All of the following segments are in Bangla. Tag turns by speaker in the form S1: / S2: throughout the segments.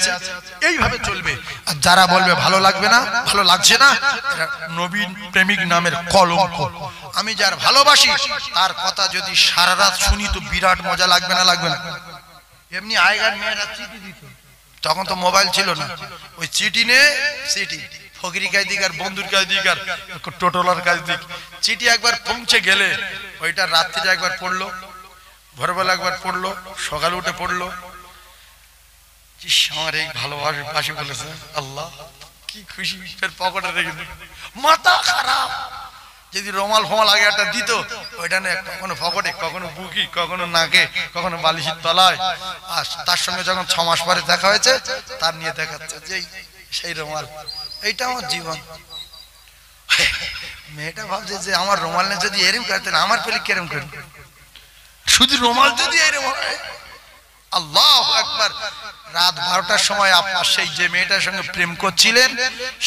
S1: আছে, এইভাবে চলবে। আর যারা বলবে ভালো লাগবে না, ভালো লাগছে না, এরা নবীন প্রেমিক নামের কলঙ্ক। আমি যার ভালোবাসি তার কথা যদি সারা রাত শুনি তো বিরাট মজা লাগবে না? লাগবে না? এমনি আগেকার মেয়েরা চিঠি দিত, তখন তো মোবাইল ছিল না, ওই চিঠি নে, চিঠি ফকিরি কাজ দিক আর বন্ধুর কাজ দিক আর টোটলার কাজ দিক, চিঠি একবার পৌঁছে গেলে ওইটা রাত্রিতে একবার পড়লো, ভোরবেলা একবার পড়লো, সকালে উঠে পড়লো, আমার এই ভালোবাসি বলেছে, আল্লাহ কি খুশি, ফের পকেটে রেখে দিল। মাথা খারাপ। যদি রুমাল ফমাল আগে একটা দিত, ওইটা না কখনো পকেটে, কখনো বুকি, কখনো নাকে, কখনো বালিশের তলায়। আর তার সঙ্গে যখন 6 মাস পরে দেখা হয়েছে, তার নিয়ে দেখাচ্ছে যে সেই রুমাল, এইটা আমার জীবন। মেয়েটা ভাবছে যে আমার রুমাল নিয়ে যদি এরম করতেন, আমার পেলে কেরম করেন, শুধু রুমাল যদি এরম হয়। আল্লাহু আকবার। রাত 12টার সময় আপনার সেই যে মেয়েটার সঙ্গে প্রেম করছিলেন,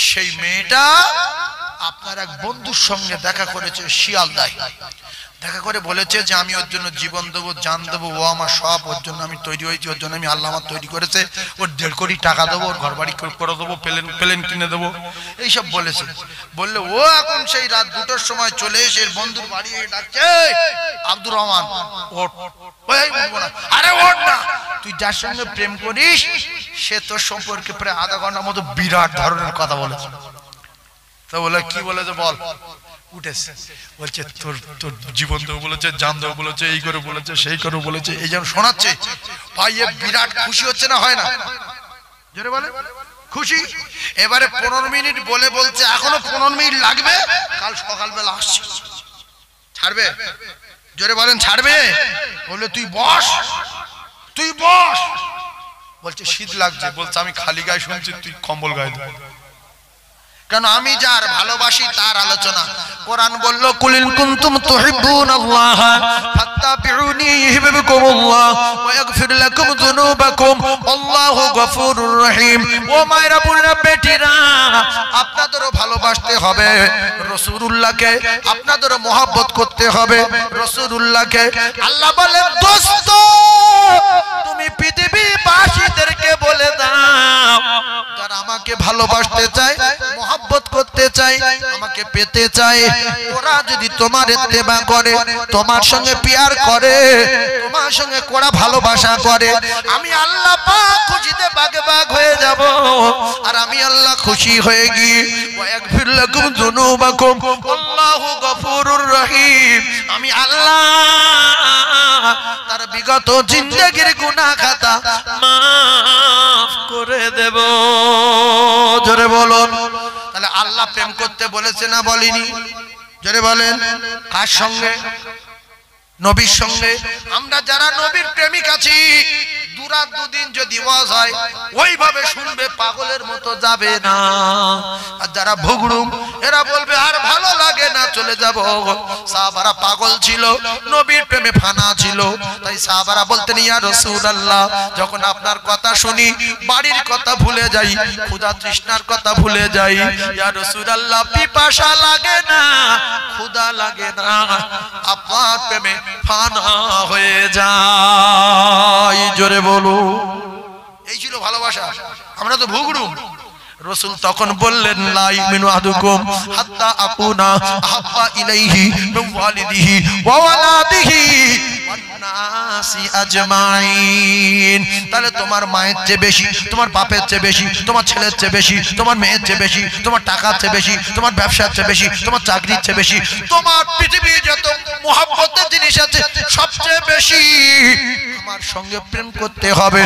S1: সেই মেয়েটা আপনার এক বন্ধুর সঙ্গে দেখা করেছে শিয়ালদায়। দেখা করে বলেছে যে আমি ওর জন্য জীবন দেবো, জান দেবো, ও আমার সব, ওর জন্য আমি তৈরি হয়েছি, ওর জন্য আমি আল্লাহ আমার তৈরি করেছে, ওর 1.5 কোটি টাকা দেবো, ওর ঘর বাড়ি করে দেবো, প্লেন কিনে দেবো, এইসব বলেছে। বললে ও এখন সেই রাত 2টার সময় চলে এসে বন্ধুর বাড়ি ডাকছে, আব্দুর রহমান ওঠ। আরে ওঠ না, তুই যার সঙ্গে প্রেম করিস সে তোর সম্পর্কে প্রায় আধা ঘন্টার মতো বিরাট ধরনের কথা বলেছে। তো বলে কি বলেছে বল? উঠেছে, বলছে তোর তোর জীবন দেবো বলেছে, জান দেবো বলেছে, এই করে বলেছে, সেই করে বলেছে, এই যেন শোনাচ্ছে। ভাই এ বিরাট খুশি হচ্ছে না? হয় না? জোরে বলে খুশি। এবারে 15 মিনিট বলে বলছে এখনো 15 মিনিট লাগবে, কাল সকালবেলা আসছি। ছাড়বে? জোরে বলেন ছাড়বে? বলে তুই বস, তুই বস। বলছে শীত লাগছে। বলছে আমি খালি গায়ে শুনছি, তুই কম্বল গায়ে দে। কারণ আমি যার ভালোবাসি তার আলোচনা। কোরআন বলল কুলিন কুনতুম তুহিব্বুনাল্লাহ ফাত্তাবিউনি ইউহিব্বুকুমুল্লাহ ওয়া ইয়াগফির লাকুম যুনুবাকুম আল্লাহু গফুরুর রহিম। ও মায়েরা বোনেরা বেটিরা, আপনাদেরও ভালোবাসতে হবে রাসূলুল্লাহকে, আপনাদেরও মহব্বত করতে হবে রাসূলুল্লাহকে। আল্লাহ বলেন দোস্ত তুমি পৃথিবীবাসীদেরকে বলে দাও যারা আমাকে ভালোবাসতে চায়, মহব্বত করতে চায়, আমাকে পেতে চায়, ওরা যদি তোমার ইত্তেবা করে, তোমার সঙ্গে পিয়ার করে, তোমার সঙ্গে কোরা ভালোবাসা করে, আমি আল্লাহ পাক খুশিতে বাগে বাগ হয়ে যাব। আর আমি আল্লাহ খুশি হয়ে গিয়ে ওয়া ইয়াগফির লাকুম যুনুবাকুম আল্লাহু গফুরুর রহিম, আমি আল্লাহ তার বিগত জিন্দেগির গুনাহ খাতা মাফ করে দেব। জোরে বলুন। তাহলে আল্লাহ প্রেম করতে বলেছে না বলেনি? জোরে বলেন। কার সঙ্গে? নবীর সঙ্গে। আমরা যারা নবীর প্রেমিক আছি, দুরাত দুদিন যদি ওয়াজ হয় ওইভাবে শুনবে, পাগলের মতো যাবে না। আর যারা ভুগড়ুম এরা বলবে আর ভালো লাগে না, চলে যাব। সাহাবারা পাগল ছিল, নবীর প্রেমে ফানা ছিল। তাই সাহাবারা বলতেন ইয়া রাসূলুল্লাহ, যখন আপনার কথা শুনি বাড়ির কথা ভুলে যাই, ক্ষুধা তৃষ্ণার কথা ভুলে যাই। ইয়া রাসূলুল্লাহ পিপাসা লাগে না, ক্ষুধা লাগে না, আপনার প্রেমে ফানা হয়ে যায়। জোরে বলো। এই ছিল ভালোবাসা। আমরা তো ভুগড়ুম। রাসূল তখন বললেন লা ইউমিনু আহাদুকুম হাত্তা আকুনা আহাব্বা ইলাইহি মিন ওয়ালিদিহি ওয়া ওয়ালাদিহি ওয়ান নাসি আজমাইন। তাহলে তোমার মায়ের চেয়ে বেশি, তোমার বাপের চেয়ে বেশি, তোমার ছেলের চেয়ে বেশি, তোমার মেয়ের চেয়ে বেশি, তোমার টাকার চেয়ে বেশি, তোমার ব্যবসার চেয়ে বেশি, তোমার চাকরির চেয়ে বেশি, তোমার পৃথিবীর যত মহব্বতের জিনিস আছে সবচেয়ে বেশি আমার সঙ্গে প্রেম করতে হবে,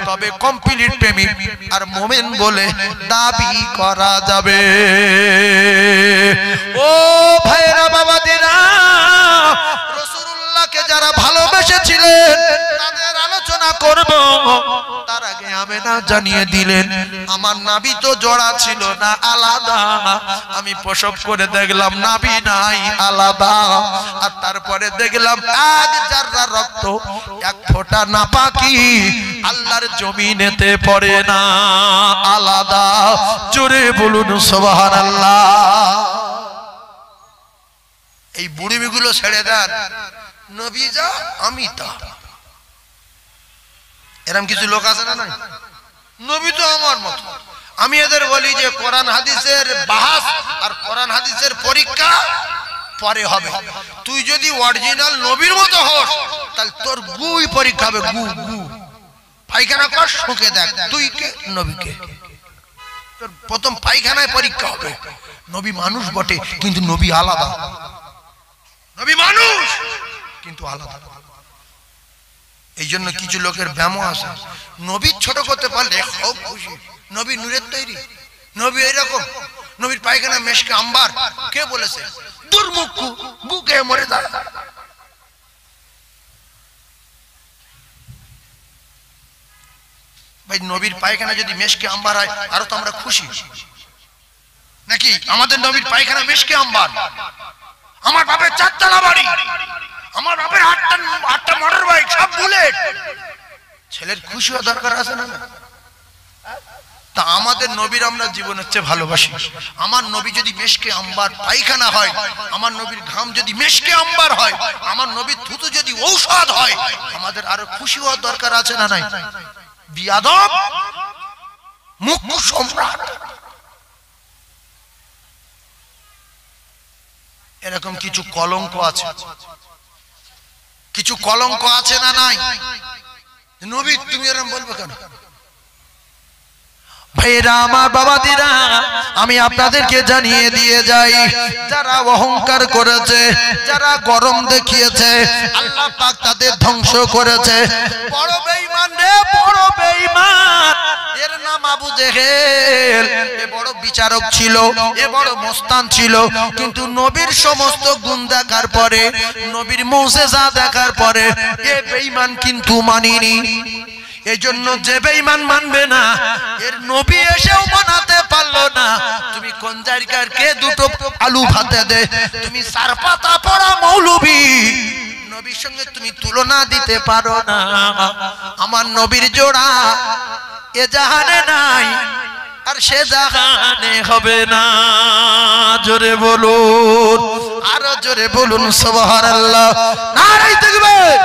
S1: তবে কমপ্লিট প্রেমিক আর মুমিন বলে দাবি করা যাবে। ও ভাইরা বাবাদিরা, রাসূলুল্লাহকে যারা ভালোবেসেছিলেন তাদের আলোচনা করব। তার আগে আমেনা জানিয়ে দিলেন আমার নাভি তো জোড়া ছিল না, আলাদা। আমি প্রসব করে দেখলাম নাভি নাই, আলাদা। আর তারপরে দেখলাম এক জাররা রক্ত, এক ফোঁটা নাপাকি আল্লাহর জমিনেতে পড়ে না, আলাদা। জোরে বলুন সুবহানাল্লাহ। এই বুড়িমিগুলো ছেড়ে দেন, নবী যা আমি তা। এরকম কিছু লোক আছে না? নাই নবী তো আমার মতো। আমি এদের বলি যে কোরআন হাদিসের বাহাস আর কোরআন হাদিসের পরীক্ষা পরে হবে। তুই যদি অরিজিনাল নবীর মতো হস তাহলে তোর গুই পরীক্ষা হবে, গু গু পায়খানা কর শুকে দেখ তুই কে নবীকে। তোর প্রথম পায়খানায় পরীক্ষা হবে। নবী মানুষ বটে কিন্তু নবী আলাদা, নবী মানুষ কিন্তু আলাদা। এই জন্য কিছু লোকের ব্যামো আছে, নবীর ছোট করতে পারলে খুব খুশি। নবী নূরের তৈরি, নবী এইরকম, নবীর পায়খানা মেশকে আম্বার। কে বলেছে? দুর্মুখ বুকে মরে যা। ভাই নবীর পায়খানা যদি মেশকে আম্বার হয় আরো তো আমরা খুশি নাকি? আমাদের নবীর পায়খানা মেশকে আম্বার। আমার বাপের 4 তলা বাড়ি, আমার বাপের 8টা মোটর বাইক, সব বুলেট। ছেলের খুশি হওয়া দরকার আছে না? তা আমাদের নবীর আমরা জীবনের চেয়ে ভালোবাসি। আমার নবী যদি মেশকে আম্বার পায়খানা হয়, আমার নবীর ঘাম যদি মেশকে আম্বার হয়, আমার নবীর থুতু যদি ঔষধ হয়, আমাদের আরো খুশি হওয়ার দরকার আছে না নাই? বিয়াদব মুখ্য সম্রাট। এরকম কিছু কলঙ্ক আছে, কিছু কলঙ্ক আছে না নাই? নবী তুমি এরকম বলবে কেন? ভাইরা আমার, বাবাদিরা, আমি আপনাদেরকে জানিয়ে দিয়ে যাই, যারা অহংকার করেছে, যারা গরম দেখিয়েছে, আল্লাহ পাক তাদের ধ্বংস করেছে। বড় বেঈমান রে, বড় বেঈমান। এর নাম আবু জেহেল। এ বড় বিচারক ছিল, এ বড় মস্তান ছিল, কিন্তু নবীর সমস্ত গুণ দেখার পরে, নবীর মুজিজা দেখার পরে এ বেঈমান কিন্তু মানিনি। এজন্য যে বেঈমান মানবে না, এর নবী এসেও মানাতে পারলো না। তুমি কোন জায়গার কে দুটো আলু ভাতে দে, তুমি 4 পাতা পড়া মৌলবী, নবীর সঙ্গে তুমি তুলনা দিতে পারো না। আমার নবীর জোড়া এ জাহানে নাই, আর সে জাহানে হবে না। জোরে বলুন, আরো জোরে বলুন সুবহানাল্লাহ, নারে তাকবীর।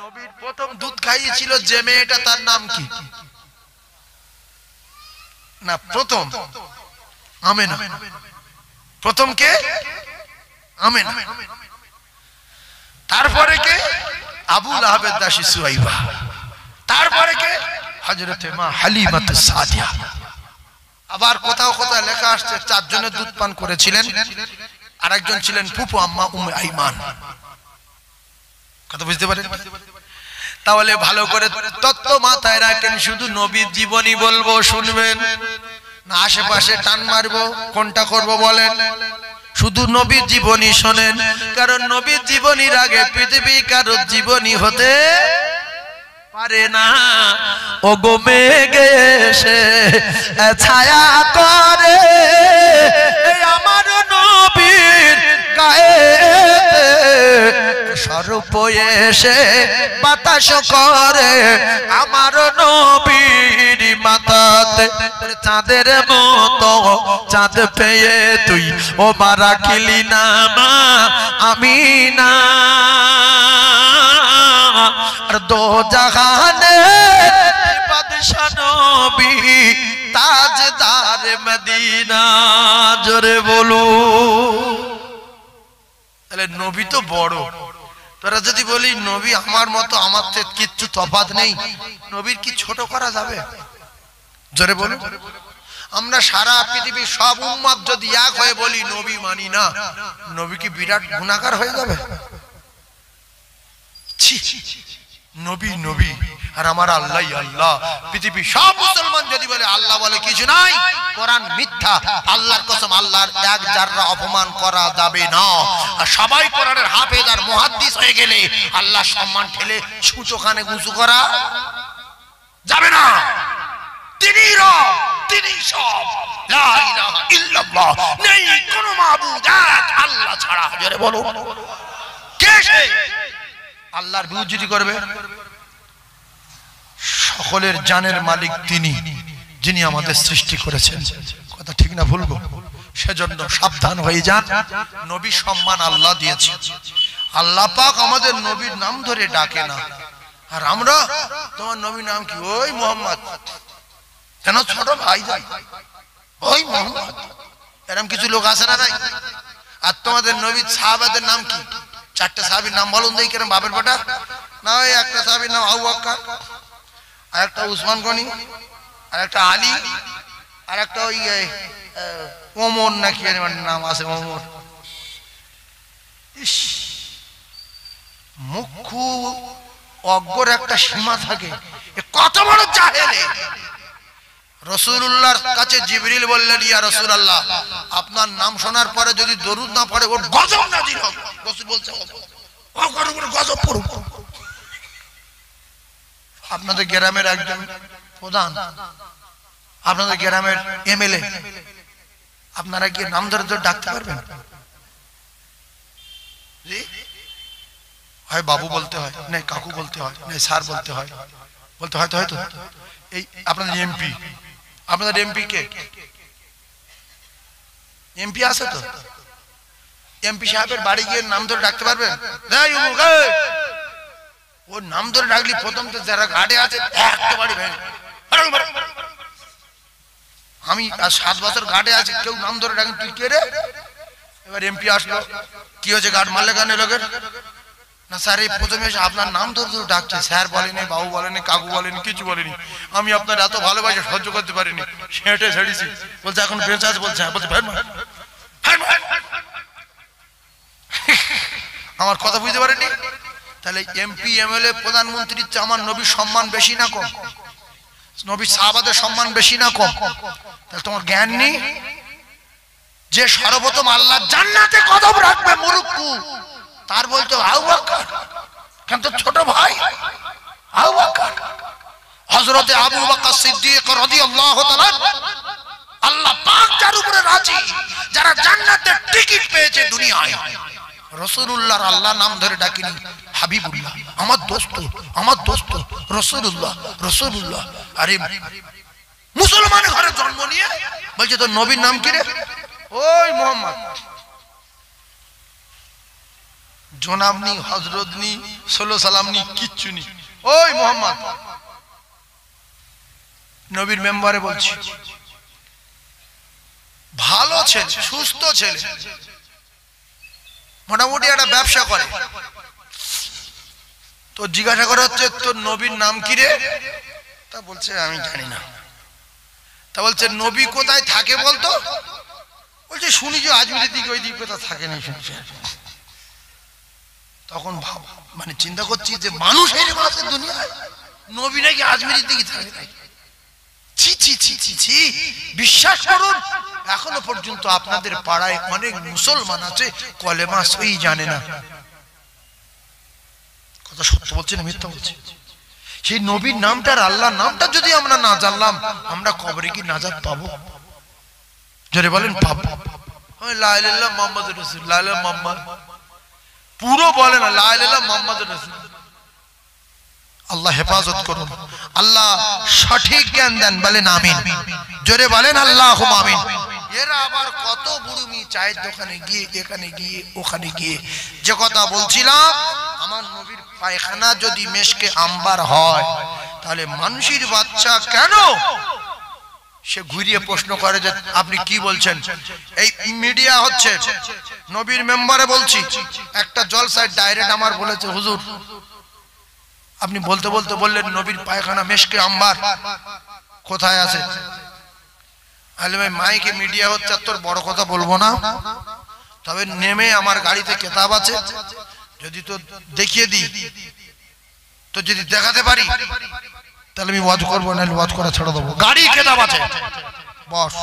S1: নবীর প্রথম দুধ খাইয়েছিল যে মেয়েটা, তার নাম কি? না, প্রথম আমেনা। প্রথম কে? আমেনা। তারপরে কে? আবু লাহাবের দাসী সুয়াইবা। তারপরে কে? হযরতে মা হালিমাতুস সাদিয়া। আবার কোথাও কোথাও লেখা আসছে 4 জনের দুধ পান করেছিলেন, আরেকজন ছিলেন ফুফু আম্মা উম্মে আইমান। কথা বুঝতে পারেন? তাহলে ভালো করে তত্ত্ব মাথায় রাখেন। শুধু নবীর জীবনী বলবো, শুনবেন না আশেপাশে টান মারবো? কোনটা করব বলেন? শুধু নবীর জীবনী শোনেন, কারণ নবীর জীবনীর আগে পৃথিবী কারো জীবনী হতে পারে না। ও গো মেঘে এসে ছায়া করে আমার নবীর গায়ে, স্বরূপ এসে বাতাস করে আমার নবীর মাথাতে। চাঁদের মতো চাঁদ পেয়ে তুই ও মা রাখিলি না মা আমিনা, আর দো জাহানে বাদশা নবী তাজদার মদিনা। জোরে বলো। তাহলে নবী তো বড়। তোরা যদি বলি নবী আমার মতো, আমার থেকে কিচ্ছু তফাৎ নেই, নবীর কি ছোট করা যাবে? জোরে বলো। আমরা সারা পৃথিবীর সব উম্মত যদি এক হয়ে বলি নবী মানি না, নবী কি বিরাট গুনাহগার হয়ে যাবে? নবী নবী আর আমার আল্লাহই আল্লাহ। পৃথিবীর সব মুসলমান যদি বলে আল্লাহ বলে কিছু নাই, কোরআন মিথ্যা। আল্লাহর কসম, আল্লাহর এক জাররা অপমান করা যাবে না। আর সবাই কোরআনের হাফেজ আর মুহাদ্দিস হয়ে গেলে আল্লাহ সম্মান ঠেলে ছুঁচোখানে গুঁচু করা যাবে না। তিনি রব, তিনি সব, লা ইলাহা ইল্লাল্লাহ, নেই কোনো মাবুদ এক আল্লাহ ছাড়া। জোরে বলো, কে সে? আল্লাহর বিরুদ্ধে করবে। সকলের জানের মালিক তিনি, যিনি আমাদের সৃষ্টি করেছেন। কথা ঠিক না ভুল গো? সেজন্য সাবধান হয়ে যান। নবী সম্মান আল্লাহ দিয়েছে। আল্লাহ পাক আমাদের নবীর নাম ধরে ডাকে না, আর আমরা তোমার নবীর নাম কি? ওই মোহাম্মদ। কেন ছোট ভাই যায় ওই মোহাম্মদ, এরকম কিছু লোক আছে না নাই? আর তোমাদের নবীর সাহাবাদের নাম কি? চারটে সাহাবীর নাম বলুন দেখি কেরম বাপের বেটা। না ওই একটা সাহাবীর নাম আবু বকর, আর একটা উসমান গনি, আর একটা আলী, আর একটা ওই ওমর নাকি নাম আছে ওমর। মুখ্য অজ্ঞর একটা সীমা থাকে। কত বড় জাহেল! রাসূলুল্লাহর কাছে জিবরিল বললেন, ইয়া রাসূলুল্লাহ, আপনার নাম শোনার পরে যদি দরুদ না পড়ে ওর গজব নাজিল হবে। রাসূল বলছে ও কার উপরে গজব পড়ুক। আপনাদের গ্রামের একজন প্রধান, আপনাদের গ্রামের এমএলএ, আপনারা কি নাম ধরে ধরে ডাকতে পারবেন? জি, হয় বাবু বলতে হয়, না কাকু বলতে হয়, না স্যার বলতে হয়, বলতে হয়তো হয়তো। এই আপনাদের এমপি, আপনাদের এমপি কে? এমপি আছে তো? এমপি সাহেবের বাড়ি গিয়ে নাম ধরে ডাকতে পারবেন? ও নাম ধরে ডাকলি প্রথম তো যারা ঘাটে আছে একটা বাড়ি ভেঙে। আমি 7 বছর ঘাটে আছি, কেউ নাম ধরে ডাকেন তুই কে রে? এবার এমপি আসলো, কি হয়েছে ঘাট মারলে কেন লোকের? না স্যার এই প্রথমে এসে আপনার নাম ধরে ধরে ডাকছে, স্যার বলেনি, বাবু বলেনি, কাকু বলেনি, কিছু বলেনি। আমি আপনার এত ভালোবাসা সহ্য করতে পারিনি, সেটে ছেড়েছি। বলছে এখন বেঁচে আছে? বলছে হ্যাঁ। বলছে আমার কথা বুঝতে পারেনি? তাহলে এমপি এমএলএ প্রধানমন্ত্রীর চেয়ে আমার নবীর সম্মান বেশি না কম? নবীর সাহাবাদের সম্মান বেশি না কম? তাহলে তোমার জ্ঞান নেই যে সর্বপ্রথম আল্লাহ জান্নাতে কদম রাখবে মুরুক্কু, তার বলতো আবু বকর, কেন তো ছোট ভাই আবু বকর। হযরত আবু বকর সিদ্দিক রাদিয়াল্লাহু তাআলা, আল্লাহ পাক যার উপরে রাজি, যারা জান্নাতের টিকিট পেয়েছে দুনিয়ায়, রাসূলুল্লাহর আল্লাহ নাম ধরে ডাকেনি হাবিবুল্লাহ, আমার দোস্ত, আমার দোস্ত রাসূলুল্লাহ, রাসূলুল্লাহ। আরে মুসলমান ঘরে জন্ম নিয়ে বলছে তোর নবীর নাম কি রে? ওই মোহাম্মদ। জনাব নি, হযরত নি, সাল্লাল্লাহু সালাম নি, কিচ্ছু নি, ওই মোহাম্মদ। নবীর মেম্বারে বলছি, ভালো ছেলে, সুস্থ ছেলে, মোটামুটি একটা ব্যবসা করে। তো জিজ্ঞাসা করা হচ্ছে তোর নবীর নাম কি রে? তা বলছে আমি জানি না। তা বলছে নবী কোথায় থাকে বলতো? বলছে শুনি যে আজমিরের দিকে, ওই দিকে কোথাও থাকে না শুনছি। তখন ভাব মানে চিন্তা করছি যে মানুষ এরকম আছে দুনিয়ায়, নবী নাকি আজমিরের দিকে থাকে নাকি? ছি ছি ছি ছি ছি। বিশ্বাস করুন, এখনো পর্যন্ত আপনাদের পাড়ায় অনেক মুসলমান আছে কলেমা সই জানে না। কথা সত্য বলছি না মিথ্যা বলছি? সেই নবীর নামটা আর আল্লাহর নামটা যদি আমরা না জানলাম, আমরা কবরে কি নাজাত পাবো? জোরে বলেন পাবো। লা ইলাহা ইল্লাল্লাহ মুহাম্মাদুর রাসূল, লা ইলাহা মুহাম্মদ পুরো বলে না, লা ইলাহা ইল্লাল্লাহ মুহাম্মাদুর রাসূল। আল্লাহ হেফাজত করুন, আল্লাহ সঠিক জ্ঞান দেন, বলেন আমিন। জোরে বলেন আল্লাহুম্মা আমিন। এরা আবার কত বুড়ুমি, চায়ের দোকানে গিয়ে, এখানে গিয়ে, ওখানে গিয়ে। যে কথা বলছিলাম, আমার নবীর পায়খানা যদি মেশকে আম্বার হয়, তাহলে মানুষের বাচ্চা কেন? সে ঘুরিয়ে প্রশ্ন করে যে আপনি কি বলছেন? এই মিডিয়া হচ্ছে, নবীর মেম্বারে বলছি, একটা জলসায় ডাইরেক্ট আমার বলেছে হুজুর আপনি বলতে বলতে বললেন নবীর পায়খানা মেশকে আম্বার কোথায় আছে? আলে ভাই মাইকে মিডিয়া হচ্ছে, তোর বড় কথা বলবো না, তবে নেমে আমার গাড়িতে কিতাব আছে, যদি তো দেখিয়ে দিই, তো যদি দেখাতে পারি তাহলে আমি ওয়াজ করবো, না ওয়াজ করা ছেড়ে দেবো। গাড়ি কিতাব আছে, বস।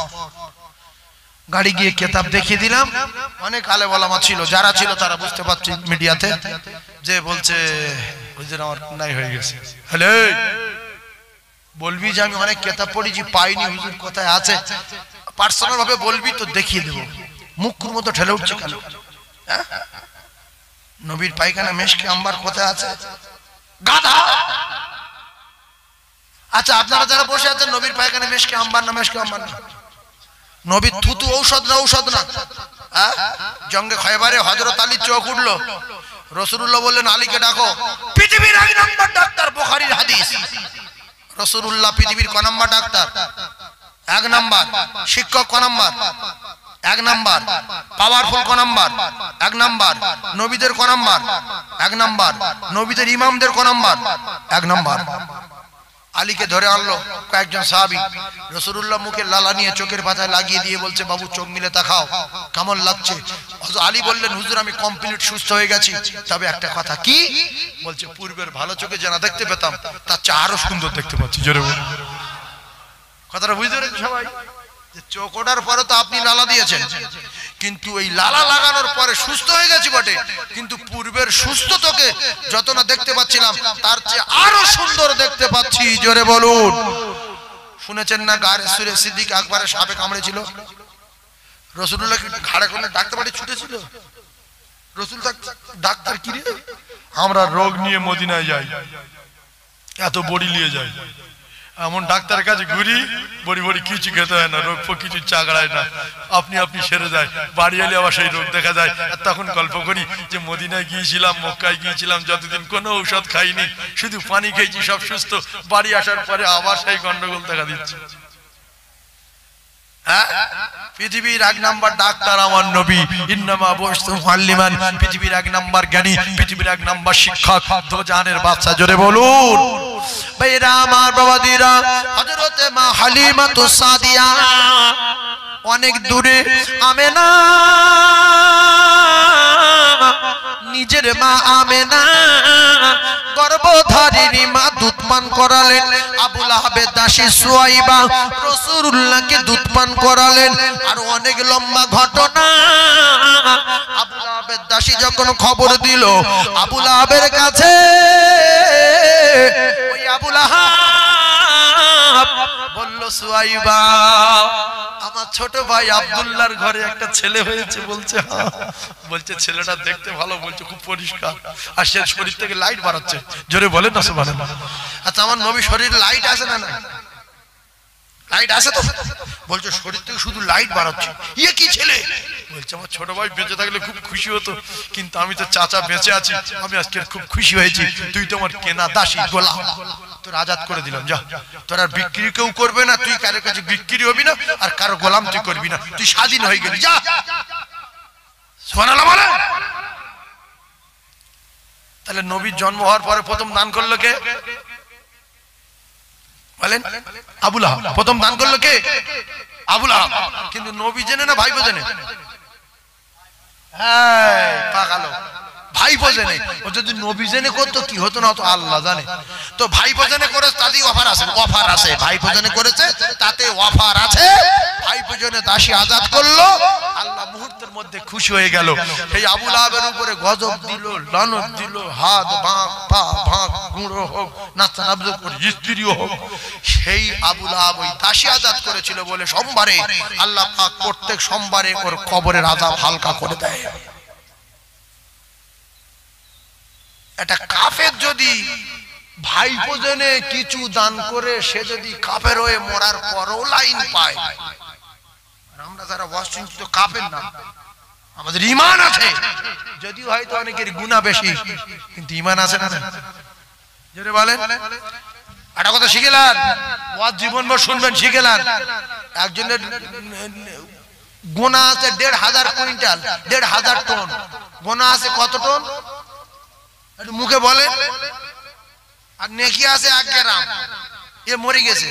S1: গাড়ি গিয়ে কিতাব দেখিয়ে দিলাম। অনেক আলে ওলামা ছিল, যারা ছিল তারা বুঝতে পারছি মিডিয়াতে, যে বলছে হুজুর আমার নাই হয়ে গেছে। হ্যালো, বলবি যে আমি অনেক কিতাব পড়েছি, পাইনি হুজুর কোথায় আছে, পার্সোনাল ভাবে বলবি তো দেখিয়ে দেবো। মুখের মতো ঠেলে উঠছে কেন? নবীর পায়খানা মেশকে আম্বার কোথায় আছে? গাধা। আচ্ছা আপনারা যারা বসে আছেন, নবীর পায়খানা মেশকে আম্বার না মেশকে আম্বার না? নবীর থুতু ঔষধ না ঔষধ না? জঙ্গে খয়বারে হযরত আলীর চোখ উঠলো, রাসূলুল্লাহ বললেন আলীকে ডাকো। পৃথিবীর 1 নম্বর ডাক্তার, বুখারীর হাদিস। রাসূলুল্লাহ পৃথিবীর ক নম্বর ডাক্তার? এক নাম্বার শিক্ষক ক নাম্বার, এক নাম্বার পাওয়ারফুল ক নাম্বার, এক নাম্বার নবীদের ক নাম্বার, এক নাম্বার নবীদের ইমামদের ক নাম্বার, এক নাম্বার। আলীকে ধরে আনলো কয়েকজন সাহাবী, রাসূলুল্লাহ মুখে লালা নিয়ে চোখের পাতায় লাগিয়ে দিয়ে বলছে, বাবু চোখ মিলে তাকাও, কেমন লাগছে? আলী বললেন, হুজুর আমি কমপ্লিট সুস্থ হয়ে গেছি, তবে একটা কথা। কি বলছে? পূর্বের ভালো চোখে যেন দেখতে পেতাম তার চেয়ে আরো সুন্দর দেখতে পাচ্ছি। জোরে বলুন। কথাটা বুঝতে পেরেছেন সবাই? যে চোখ ওঠার পরে তো আপনি লালা দিয়েছেন, কিন্তু এই লালা লাগানোর পরে সুস্থ হয়ে গেছি বটে, কিন্তু পূর্বের সুস্থ তোকে যত না দেখতে পাচ্ছিলাম তার চেয়ে আরো সুন্দর দেখতে পাচ্ছি। জোরে বলুন। শুনেছেন না গারে সুরে সিদ্দিক আকবরের সাপে কামড়েছিল, রাসূলুল্লাহ ঘাড়ে করে ডাক্তার বাড়ি ছুটেছিল। রাসূল ডাক্তার কি রে, আমরা রোগ নিয়ে মদিনায় যাই, এত বড়ি নিয়ে যাই, এমন ডাক্তারের কাছে ঘুরি, বড়ি বড়ি কিছু খেতে হয় না, রোগ কিছু চাগড়ায় না, আপনি আপনি সেরে যায়। বাড়ি এলে আবার সেই রোগ দেখা যায়। তখন গল্প করি যে মদিনায় গিয়েছিলাম, মক্কায় গিয়েছিলাম, যতদিন কোনো ঔষধ খাইনি, শুধু পানি খেয়েছি, সব সুস্থ। বাড়ি আসার পরে আবার সেই গন্ডগোল দেখা দিচ্ছে। পৃথিবীর এক নাম্বার ডাক্তার আমার নবী, ইন্নামা বুইসতু মুআল্লিমান, পৃথিবীর এক নাম্বার জ্ঞানী, পৃথিবীর এক নাম্বার শিক্ষক, দোজানের বাদশা। জোরে বলুন। ভাইরা আমার, বাবাদিরা, হযরতে মা হালিমাতুস সাদিয়া অনেক দূরে আমেনা, নিজের মা আমেনা গর্ভধারিণী মা দুধ পান করালেন। আবু লাহাবের দাসী সুয়াইবা রাসূলুল্লাহকে দুধ পান করালেন। আর অনেক লম্বা ঘটনা। আবু লাহাবের দাসী যখন খবর দিল আবু লাহাবের কাছে, ওই আবু লাহাব বলল, সুয়াইবা আমার ছোট ভাই আব্দুল্লাহর ঘরে একটা ছেলে হয়েছে। বলছে হ্যাঁ। বলছে ছেলেটা দেখতে ভালো, বলছে খুব পরিষ্কার, আর সে শরীর থেকে লাইট বাড়াচ্ছে। জোরে বলেন না সুবহানাল্লাহ। আচ্ছা আমার নবী শরীরে লাইট আছে না? না লাইট আছে তো। বলছে শরীর থেকে শুধু লাইট বাড়াচ্ছে। ইয়ে কি ছেলে? বলছে আমার ছোট ভাই বেঁচে থাকলে খুব খুশি হতো, কিন্তু আমি তো চাচা বেঁচে আছি, আমি আজকে খুব খুশি হয়েছি। তুই তো আমার কেনা দাসী, গোলাম, তোর আজাদ করে দিলাম। যা, তোর আর বিক্রি কেউ করবে না, তুই কারোর কাছে বিক্রি হবি না, আর কারো গোলাম তুই করবি না, তুই স্বাধীন হয়ে গেলি, যা। সুবহানাল্লাহ বলে। তাহলে নবীর জন্ম হওয়ার পরে প্রথম দান করলো কে বলেন? আবু লাহাব। প্রথম দান করলো কে? আবু লাহাব। কিন্তু নবী জেনে না ভাইপো জেনে? হ্যাঁ পাগালো, ভাইপো জেনে। ও যদি নবী জেনে করতো কি হতো না তো আল্লাহ জানে। তো ভাইপো জেনে করেছে, তাতেই অফার আছে, অফার আছে। ভাইপো জেনে করেছে তাতে অফার আছে। ভাইপো জেনে দাসী আজাদ করলো, আল্লাহ মুহূর্তের মধ্যে খুশি হয়ে গেল। সেই আবু লাহাবের উপরে গজব দিল, লানত দিল, হাত ভাঙ, পা ভাঙ, গুঁড়ো হোক, নাস্তা নাবজো করে স্ত্রীও হোক। সেই আবু লাহাব ওই দাসী আজাদ করেছিল বলে সোমবারে আল্লাহ পাক প্রত্যেক সোমবারে ওর কবরের আযাব হালকা করে দেয়। একটা কাফের যদি ভাইপো জেনে কিছু দান করে, সে যদি কাফের হয়ে মরার পরও লাইন পায়, আমরা যারা ওয়াশিংটন কাফের না, আমাদের ঈমান আছে, যদিও হয়তো অনেকের গুনাহ বেশি, কিন্তু ঈমান আছে না? জোরে বলেন। একটা কথা শিখেলেন, ওয়াজ জীবনভর শুনবেন, শিখেলেন। একজনের গুনাহ আছে ১,৫০০ কুইন্টাল, ১,৫০০ টন। গুনাহ আছে কত টন? একটু মুখে বলেন। আর নেকি আছে ১ গ্রাম। এ মরে গেছে।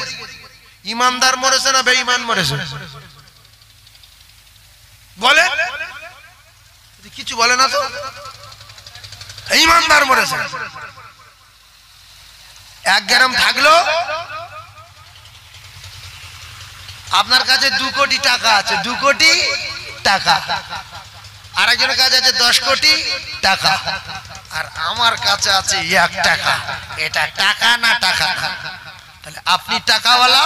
S1: ইমানদার মরেছে না বেঈমান মরেছে? বলে কিছু বলে না তো। ইমানদার মরেছে। ১ গ্রাম থাকলো, আপনার কাছে ২ কোটি টাকা আছে, ২ কোটি টাকা। আরেকজনের কাছে আছে ১০ কোটি টাকা, আর আমার কাছে আছে ১ টাকা। এটা টাকা না টাকা না? তাহলে আপনি টাকাওয়ালা,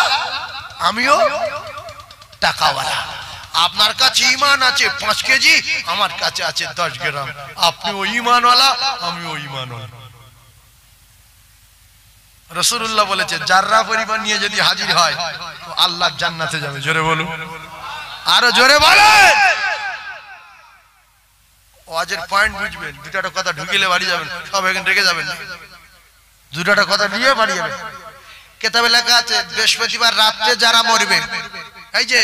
S1: আমিও টাকাওয়ালা। আপনার কাছে ঈমান আছে ৫ কেজি, আমার কাছে আছে ১০ গ্রাম। আপনিও ঈমানওয়ালা, আমিও ঈমানওয়ালা। রাসূলুল্লাহ বলেছে জাররা পরিমাণ নিয়ে যদি হাজির হয় তো আল্লাহ জান্নাতে যাবে। জোরে বলুন, আরো জোরে বলেন। ওয়াজের পয়েন্ট বুঝবেন, দুটাটা কথা ঢুকিলে বাড়ি যাবেন, সব এখানে রেখে যাবেন না, দুটাটা কথা নিয়ে বাড়ি যাবেন। কিতাবে লেখা আছে বৃহস্পতিবার রাতে যারা মরবে এই যে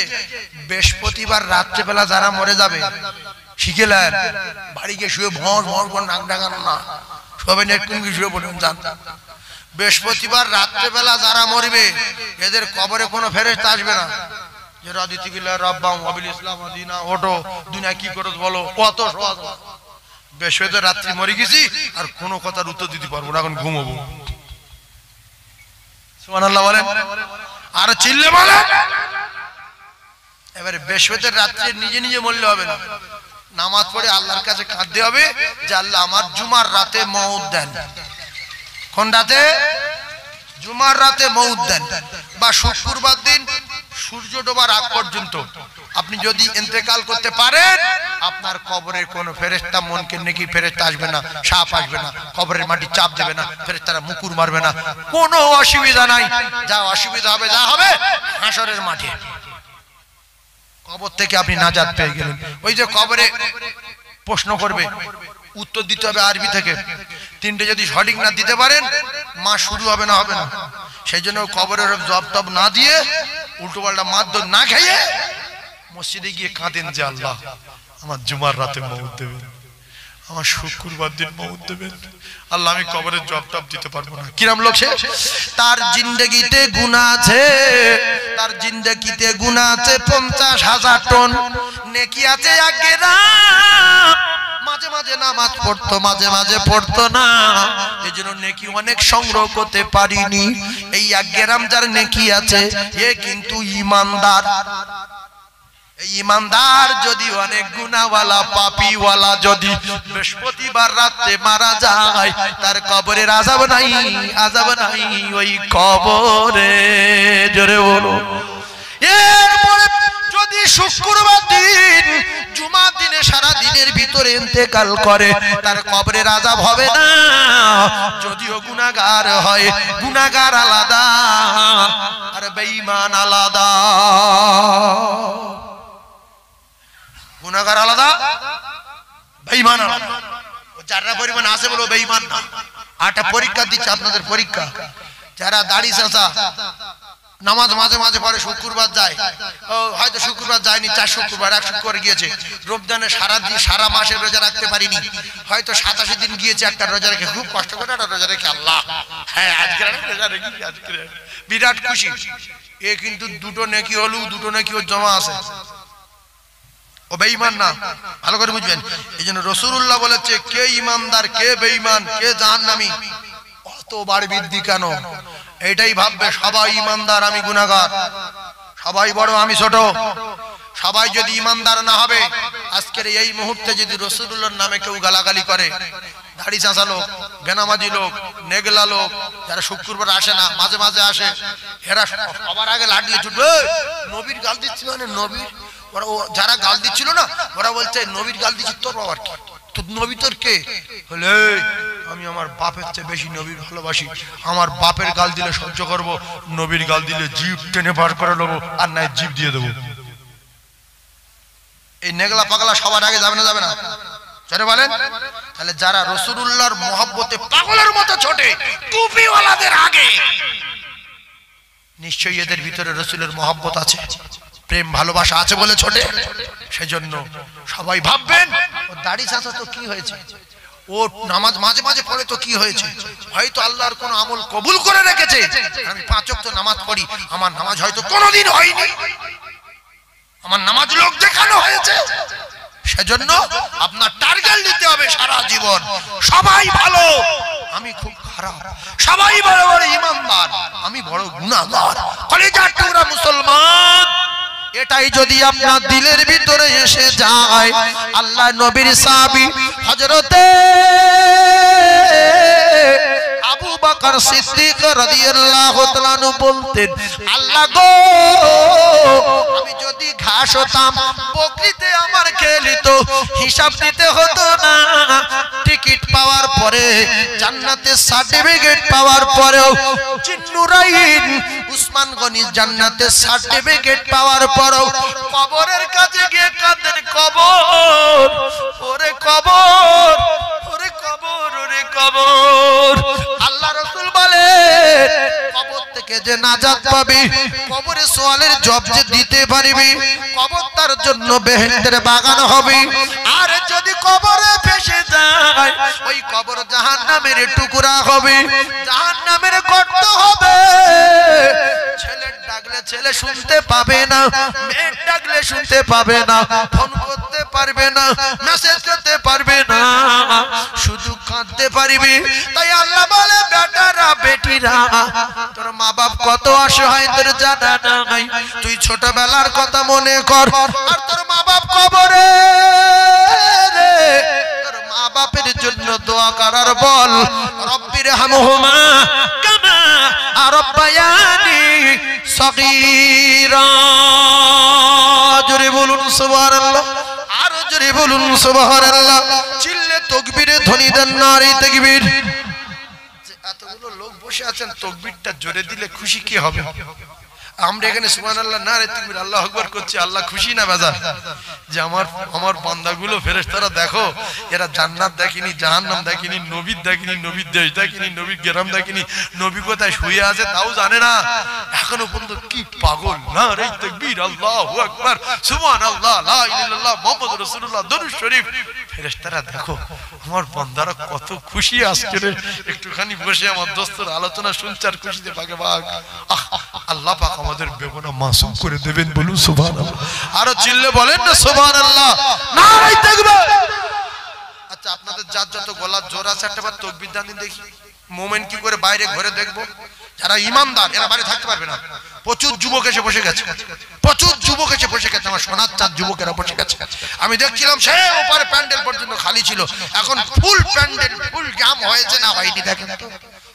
S1: বৃহস্পতিবার রাত্রেবেলা যারা মরে যাবে শিখেলেন বাড়ি গিয়ে শুয়ে ভর ভর করে নাক ডাকানো না, সবাই নেটকুঙ্গি শুয়ে পড়েন যান। বৃহস্পতিবার রাত্রেবেলা যারা মরবে এদের কবরে কোনো ফেরেশতা আসবে না যে রাদিতি বিল্লাহ রাব্বাম ওয়া বিল ইসলাম দিনা, ওঠো দুনিয়া কি করছ বলো, কত সহজ। বৃহস্পতিবার রাত্রি মরে গেছি আর কোনো কথার উত্তর দিতে পারবো না, এখন ঘুমাবো। সুবহানাল্লাহ বলেন আর চিল্লে বলেন। এবারে বৃহস্পতিবার রাত্রে নিজে নিজে মরলে হবে না, নামাজ পড়ে আল্লাহর কাছে কাঁদতে হবে যে আল্লাহ আমার জুমার রাতে মওত দেন। কোন রাতে? জুমার রাতে মওত দেন। বা শুক্রবার দিন সূর্য ডোবার আগ পর্যন্ত আপনি যদি ইন্তেকাল করতে পারেন, আপনার কবরের কোনো ফেরেশতা মনকে নেকি ফেরেশতা আসবে না, সাপ আসবে না, কবরের মাটি চাপ দেবে না, ফেরেশতারা মুকুর মারবে না, কোনো অসুবিধা নাই। যা অসুবিধা হবে যা হবে হাসরের মাঠে। কবর থেকে আপনি নাজাত পেয়ে গেলেন। ওই যে কবরে প্রশ্ন করবে, উত্তর দিতে হবে আরবি থেকে, তিনটে যদি সঠিক না দিতে পারেন মা শুরু হবে না, হবে না। সেই জন্য কবরের জব টব না দিয়ে উল্টো পাল্টা মারধর না খেয়ে মসজিদে গিয়ে কাঁদেন যে আল্লাহ আমার জুমার রাতে মওত দেবেন, আমার শুক্রবার দিন মওত দেবেন, আল্লাহ আমি কবরের জব টব দিতে পারবো না। কিরাম লোক সে, তার জিন্দেগিতে গুনাহ আছে, তার জিন্দেগিতে গুনাহ আছে 50,000 টন, নেকি আছে 1 গ্রাম। মাঝে মাঝে নামাজ পড়তো, মাঝে মাঝে পড়তো না, এজন্য নেকি অনেক সংগ্রহ করতে পারিনি। এই 1 গ্রাম যার নেকি আছে এ কিন্তু ঈমানদার। এই ঈমানদার যদি অনেক গুনাহওয়ালা পাপীওয়ালা যদি বৃহস্পতিবার রাতে মারা যায়, তার কবরের আযাব নাই, আযাব নাই ওই কবরে। জোরে বলো। এরপরে যদি শুক্রবার দিন জুমার দিনে সারা দিনের ভিতরে ইন্তেকাল করে, তার কবরের আযাব হবে না। যদিও গুনাহগার হয়, গুনাহগার আলাদা আর বেঈমান আলাদা। গুনাহগার আলাদা, বেঈমান আলাদা। যারা পরিমাণ আছে বলো বেঈমান না। 8টা পরীক্ষা দিচ্ছে আপনাদের পরীক্ষা। যারা দাড়ি চাচা নামাজ মাঝে মাঝে পড়ে, শুক্রবার যায়, হয়তো শুক্রবার যায়নি, 4 শুক্রবার 1 শুক্রবার গিয়েছে, রমজানে সারা মাসে রোজা রাখতে পারিনি, হয়তো 87 দিন গিয়েছে, একটা রোজা রেখে খুব কষ্ট করে একটা রোজা রেখে আল্লাহ হ্যাঁ আজকে রোজা রেখে আজকে বিরাট খুশি। এ কিন্তু দুটো নেকি হলো, দুটো নেকি ওর জমা আছে, ও বেঈমান না। ভালো করে বুঝবেন। এইজন্য রাসূলুল্লাহ বলেছে কে ঈমানদার কে বেঈমান কে জাহান্নামী, অত বার বৃদ্ধি কেন? এটাই ভাববে সবাই ঈমানদার আমি গুনাহগার, সবাই বড় আমি ছোট। সবাই যদি ঈমানদার না হবে, আজকের এই মুহূর্তে যদি রাসূলুল্লাহর নামে কেউ গালাগালি করে, দাড়ি চাঁচা লোক, বেনামাজি লোক, নেগলা লোক, যারা শুক্রবার আসে না মাঝে মাঝে আসে, এরা সবার আগে লাঠি ছুটবে, নবীর গাল দিচ্ছি মানে নবীর, ওরা যারা গাল দিচ্ছিল না ওরা বলছে নবীর গাল দিচ্ছি তোর বাবার কি, তোর নবী তোর কে? বলে আমি আমার বাপের চেয়ে বেশি নবীর ভালোবাসি, আমার বাপের গাল দিলে সহ্য করবো, নবীর গাল দিলে জিভ টেনে বার করে নেবো, আর নাই জিভ দিয়ে দেবো। এই নেগলা পাগলা সবার আগে যাবে না, যাবে না? যারা বলেন তাহলে যারা রাসূলুল্লাহর মহব্বতে পাগলের মতো ছোটে টুপিওয়ালাদের আগে, নিশ্চয়ই এদের ভিতরে রাসূলের মহব্বত আছে, প্রেম ভালোবাসা আছে বলে ছোটে। সেজন্য সবাই ভাববেন ও দাড়ি চাচা তো কি হয়েছে, ও নামাজ মাঝে মাঝে পড়ে তো কি হয়েছে, হয়তো আল্লাহর কোন আমল কবুল করে রেখেছে। আমি 5 ওয়াক্ত নামাজ পড়ি, আমার নামাজ হয়তো কোনোদিন হয়নি, আমার নামাজ লোক দেখানো হয়েছে। সেজন্য আপনার টার্গেট নিতে হবে সারা জীবন সবাই ভালো আমি খুব খারাপ, সবাই বড় বড় ঈমানদার আমি বড় গুনাহগার। কলিজার টুকরা মুসলমান, এটাই যদি আপনার দিলের ভিতরে এসে যায়, আল্লাহ নবীর সাহাবী হযরতে আবু বকর সিদ্দিক রাদিয়াল্লাহু তাআলা আনহু বলতেন, আল্লাহ গো আমি যদি ঘাস হতাম বকরিতে আমার খেয়ে নিত, হিসাব দিতে হতো না, টিকিট পাওয়ার পরে জান্নাতের সার্টিফিকেট পাওয়ার পরেও জিন্নুরাইন উসমান গনি জান্নাতের সার্টিফিকেট পাওয়ার পরেও কবরের কাছে গিয়ে কাঁদেন, কবর ওরে কবর ওরে কবর ওরে কবর। আল্লাহ রাসূল বলে কবর থেকে যে নাজাত পাবে, কবরে সওয়ালের জবাব যে দিতে পারবে, কবর তার জন্য বেহেশতের বাগান হবে। আর যদি কবরে ফেসে যায়, ওই কবর জাহান্নামের টুকরা হবে, জাহান্নামের গর্ত হবে। ছেলের ডাকলে ছেলে শুনতে পাবে না, মেয়ের ডাকলে শুনতে পাবে না, ফোন করতে পারবে না, মেসেজ করতে পারবে না, শুধু কাঁদতে পারবে। তাই আল্লাহ বলে, বেটারা বেটিরা, তোর মা বাপ কত অসহায় তোর জানা নাই। তুই ছোটবেলার কথা মনে কর, আর তোর মা বাপ কবরে, তোর মা বাপের জন্য দোয়া করার বল, রব্বির হামহুমা কামা রাব্বায়ানি সগীরা। জোরে বলুন সুবহানাল্লাহ, আরো জোরে বলুন সুবহানাল্লাহ। চিল্লে তাকবীরে ধ্বনি দেন, নারে তাকবীর। এতগুলো লোক বসে আছেন, তাকবীরটা জোরে দিলে খুশি কি হবে? আমরা এখানে সুবহানাল্লাহ নারে তাকবীর আল্লাহু আকবার করছি, আল্লাহ খুশি না বেজার? যে আমার বান্দাগুলো ফেরেশতারা দেখো, এরা জান্নাত দেখেনি, জাহান্নাম দেখেনি, নবীর দেখেনি, নবীর দেশ দেখেনি, নবীর গ্রাম দেখেনি, নবী কোথায় শুয়ে আছে তাও জানে না, এখনো পর্যন্ত কি পাগল। নারে তাকবীর, আল্লাহু আকবার, সুবহানাল্লাহ, লা ইলাহা ইল্লাল্লাহ, মুহাম্মাদুর রাসূলুল্লাহ, দরুদ শরীফ। ফেরেশতারা দেখো আমার বান্দারা কত খুশি আজকে। একটুখানি বসে আমার দোস্তর আলোচনা শুনছে আর খুশিতে ভাগে ভাগ। আল্লাহ পাক আমাদের বেগুনা মাসুম করে দেবেন, বলুন সুবহানাল্লাহ। আরো চিল্লে বলেন না সুবহানাল্লাহ, নারে তাকবীর। আচ্ছা, আপনাদের যার যত গলার জোর আছে একটাবার তাকবীর দান দেখি। মোমেন কি করে বাইরে ঘরে দেখবো? যারা ইমানদার এরা বাইরে থাকতে পারবে না। প্রচুর যুবক এসে বসে গেছে, প্রচুর যুবক এসে বসে গেছে, আমার সোনার চাঁদ যুবকেরা বসে গেছে। আমি দেখছিলাম সে ওপারে প্যান্ডেল পর্যন্ত খালি ছিল, এখন ফুল প্যান্ডেল, ফুল জাম হয়েছে না হয়নি দেখেন তো,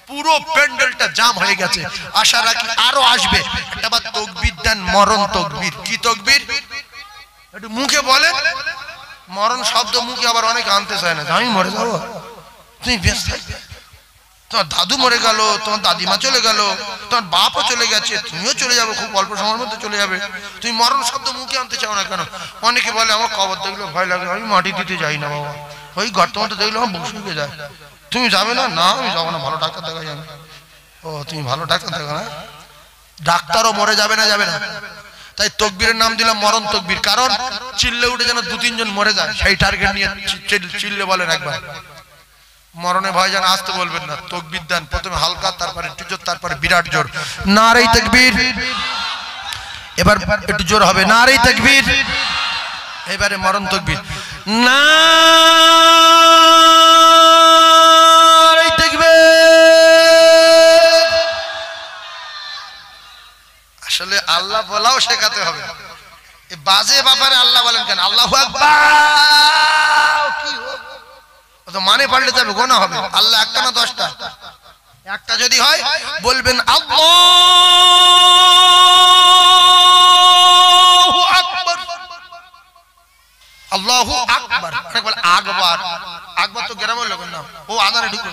S1: পুরো প্যান্ডেলটা জাম হয়ে গেছে। আশা রাখি আরো আসবে। একটাবার তাকবীর দেন, মরণ তাকবীর। কি তাকবীর? একটু মুখে বলেন। মরণ শব্দ মুখে আবার অনেকে আনতে চায় না, আমি মরে যাবো, তুমি বেশ থাকবে, তোমার দাদু মরে গেল, তোমার দাদিমা চলে গেল, তোমার বাপও চলে গেছে, তুমিও চলে যাবে, খুব অল্প সময়ের মধ্যে চলে যাবে, তুমি মরণ শব্দ মুখে আনতে চাও না কেন? অনেকে বলে আমার কবর দেখলে ভয় লাগে, আমি মাটি দিতে যাই না বাবা, ওই গর্ত মতো দেখলে আমার বুক শুকিয়ে যায়। তুমি যাবে না? না আমি যাবো না, ভালো ডাক্তার দেখা যাবে। ও তুমি ভালো ডাক্তার দেখো না? ডাক্তারও মরে যাবে না, যাবে না। তাই তাকবীরের নাম দিলাম মরণ তাকবীর, কারণ চিল্লে উঠে যেন 2-3 জন মরে যায়, সেই টার্গেট নিয়ে চিল্লে বলেন একবার। মরণে ভয় যেন আসতে বলবেন না। তাকবীর দেন, প্রথমে হালকা, তারপরে একটু জোর, তারপরে বিরাট জোর। নারে তাকবীর। এবার একটু জোর হবে, নারে তাকবীর। এবারে মরণ তাকবীর, নারে তাকবীর। আসলে আল্লাহ বলাও শেখাতে হবে। এই বাজে ব্যাপারে আল্লাহ বলেন কেন? আল্লাহু আকবার কি তো মানে পাল্টে যাবে, গোনা হবে। আল্লাহ একটা না 10টা? একটা যদি হয় বলবেন আল্লাহু আকবার, আল্লাহু আকবার। বলে আকবার, আকবার তো গ্রামের লোকের নাম, ও আজানে ঢুকবে।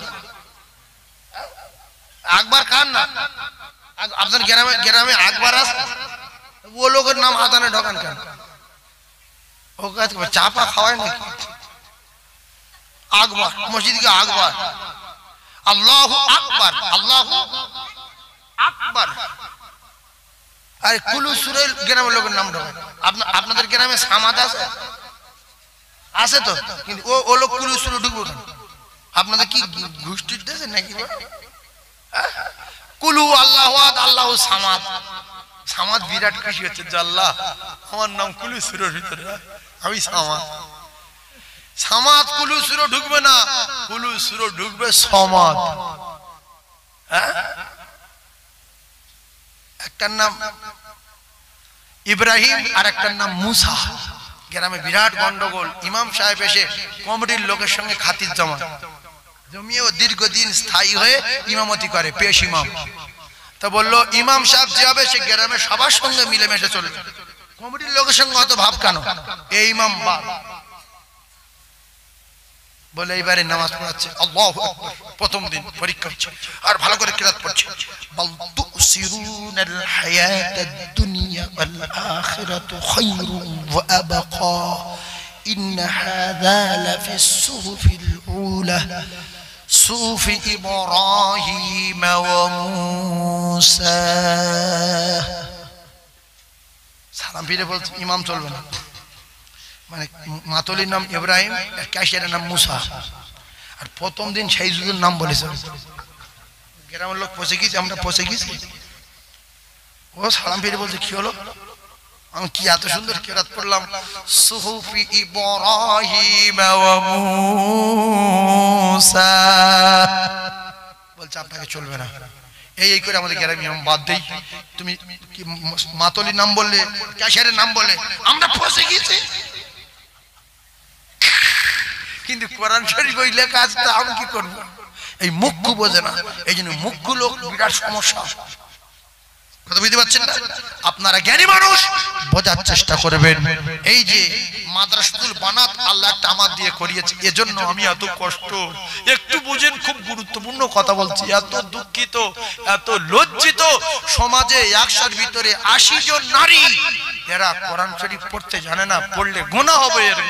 S1: আকবার কার নাম? আপনার গ্রামে আকবার আছে, ও লোকের নাম আজানে ঢোকান কেন? ও কাজ চাপা খাওয়ায় নাকি? আকবার, মসজিদকে আকবার, আল্লাহু আকবার, আল্লাহু আকবার। আর কুলু সুরে গ্রামের লোকের নাম ঢোকায়। আপনাদের গ্রামে সামাদ আছে? আছে তো, কিন্তু ও লোক কুলু সুরে ঢুকবো কেন? আপনাদের কি ঘুষ টুস দিয়েছে নাকি? কুলু আল্লাহু আহাদ, আল্লাহু সামাদ। সামাদ বিরাট খুশি হচ্ছে যে আল্লাহ আমার নাম কুলু সুরের ভিতরে, আমি সামাদ। সামাদ কুলু সুরো ঢুকবে না, কুলু সুরো ঢুকবে সমাদ। একটার নাম ইব্রাহিম আর একটার নাম মুসা। গ্রামে বিরাট গন্ডগোল। ইমাম সাহেব এসে কমিটির লোকের সঙ্গে খাতির জমিয়ে ও দীর্ঘদিন স্থায়ী হয়ে ইমামতি করে, পেশ ইমাম। তো বললো ইমাম সাহেব যে হবে সে গ্রামে সবার সঙ্গে মিলেমিশে চলবে, কমিটির লোকের সঙ্গে অত ভাব কেন? এই ইমাম বলে এবারে নামাজ পড়াচ্ছে, আল্লাহু আকবার। প্রথম দিন পরীক্ষা হচ্ছে, আর ভালো করে কিরাত পড়ছে। বাল তুসিরুনাল হায়াতাদ দুনিয়া ওয়াল আখিরাতু খায়রুন ওয়া আবকা ইন্না হাযা লাফিস সুহুফিল উলা সুফি ইব্রাহিম ওয়া মূসা। সালাম ফিরে বলছে ইমাম চলবে না, মানে মাতলির নাম ইব্রাহিম আর ক্যাশিয়ারের নাম মুসা। আর প্রথম দিন সেই যুগের নাম বলেছে, গ্রামের লোক পৌঁছে গেছি, আমরা পৌঁছে গেছি। ও সালাম ফিরে বলছে কি হলো, আমি কি এত সুন্দর কেরাত পড়লাম, সুহুফি ইব্রাহিম ওয়া মূসা। বলছে আপনাকে চলবে না, এই করে আমাদের গ্রামে ইমাম বাদ দেই। তুমি কি মাতলির নাম বললে, ক্যাশিয়ারের নাম বললে, আমরা পৌঁছে গেছি। কিন্তু কোরআন শরীফ ওই লেখা আছে, তা আমি কি করবো? এই মুখ্য বোঝে না, এই জন্য মুখ্য লোক বিরাট সমস্যা। কথা বুঝতে পারছেন না? আপনারা জ্ঞানী মানুষ বোঝার চেষ্টা করবেন। এই যে মাদ্রাসাতুল বানাত আল্লাহ একটা আমার দিয়ে করিয়েছে, এজন্য আমি এত কষ্ট। একটু বুঝেন, খুব গুরুত্বপূর্ণ কথা বলছি। এত দুঃখিত, এত লজ্জিত, সমাজে 100-র ভিতরে 80 জন নারী এরা কোরআন শরীফ পড়তে জানে না, পড়লে গুনাহ হবে। এর